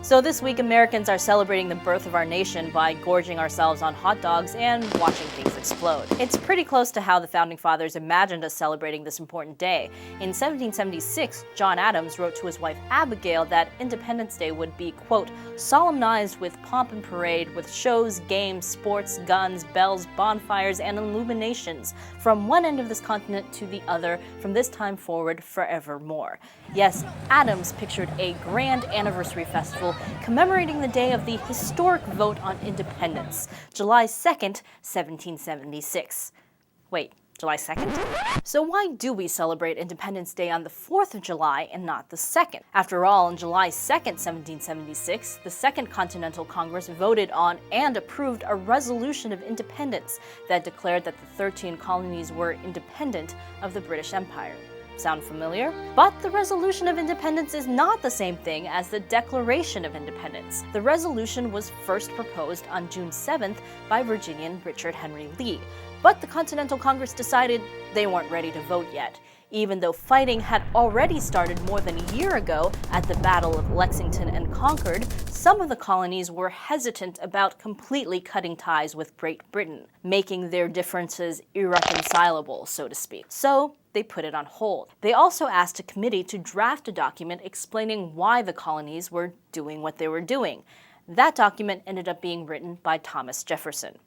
So this week, Americans are celebrating the birth of our nation by gorging ourselves on hot dogs and watching things explode. It's pretty close to how the Founding Fathers imagined us celebrating this important day. In 1776, John Adams wrote to his wife Abigail that Independence Day would be, quote, solemnized with pomp and parade, with shows, games, sports, guns, bells, bonfires, and illuminations, from one end of this continent to the other, from this time forward forevermore. Yes, Adams pictured a grand anniversary festival commemorating the day of the historic vote on independence, July 2nd, 1776. Wait, July 2nd? So why do we celebrate Independence Day on the 4th of July and not the 2nd? After all, on July 2nd, 1776, the Second Continental Congress voted on and approved a resolution of independence that declared that the 13 colonies were independent of the British Empire. Sound familiar? But the Resolution of Independence is not the same thing as the Declaration of Independence. The resolution was first proposed on June 7th by Virginian Richard Henry Lee, but the Continental Congress decided they weren't ready to vote yet. Even though fighting had already started more than a year ago at the Battle of Lexington and Concord, some of the colonies were hesitant about completely cutting ties with Great Britain, making their differences irreconcilable, so to speak. So they put it on hold. They also asked a committee to draft a document explaining why the colonies were doing what they were doing. That document ended up being written by Thomas Jefferson.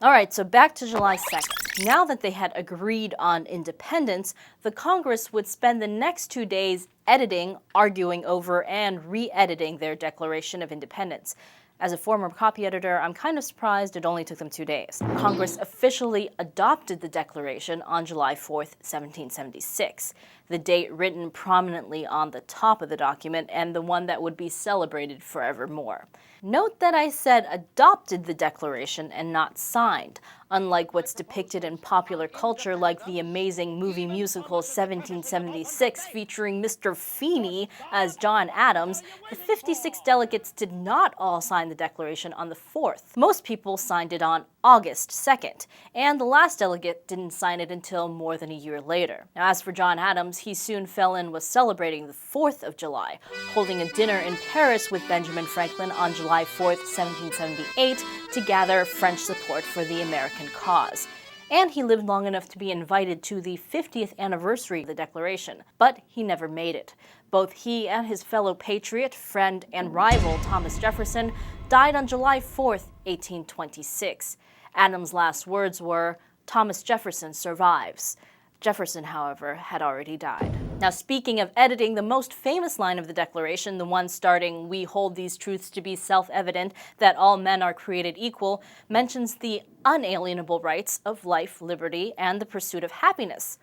Alright, so back to July 2nd. Now that they had agreed on independence, the Congress would spend the next 2 days editing, arguing over, and re-editing their Declaration of Independence. As a former copy editor, I'm kind of surprised it only took them 2 days. Congress officially adopted the Declaration on July 4th, 1776, the date written prominently on the top of the document and the one that would be celebrated forevermore. Note that I said adopted the Declaration and not signed. Unlike what's depicted in popular culture like the amazing movie musical 1776 featuring Mr. Feeney as John Adams, the 56 delegates did not all sign the Declaration on the 4th. Most people signed it on August 2nd, and the last delegate didn't sign it until more than a year later. Now, as for John Adams, he soon fell in with celebrating the 4th of July, holding a dinner in Paris with Benjamin Franklin on July 4th, 1778, to gather French support for the American cause. And he lived long enough to be invited to the 50th anniversary of the Declaration, but he never made it. Both he and his fellow patriot, friend, and rival Thomas Jefferson died on July 4th, 1826. Adams' last words were, "Thomas Jefferson survives." Jefferson, however, had already died. Now, speaking of editing, the most famous line of the Declaration, the one starting, "We hold these truths to be self-evident, that all men are created equal," mentions the unalienable rights of life, liberty, and the pursuit of happiness.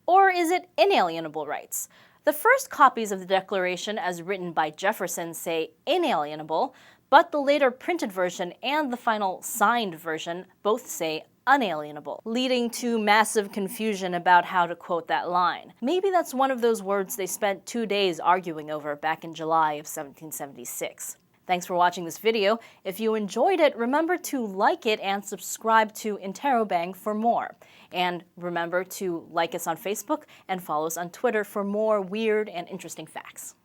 Or is it inalienable rights? The first copies of the Declaration, as written by Jefferson, say inalienable, but the later printed version and the final signed version both say unalienable, leading to massive confusion about how to quote that line. Maybe that's one of those words they spent 2 days arguing over back in July of 1776. Thanks for watching this video. If you enjoyed it, remember to like it and subscribe to Interrobang for more. And remember to like us on Facebook and follow us on Twitter for more weird and interesting facts.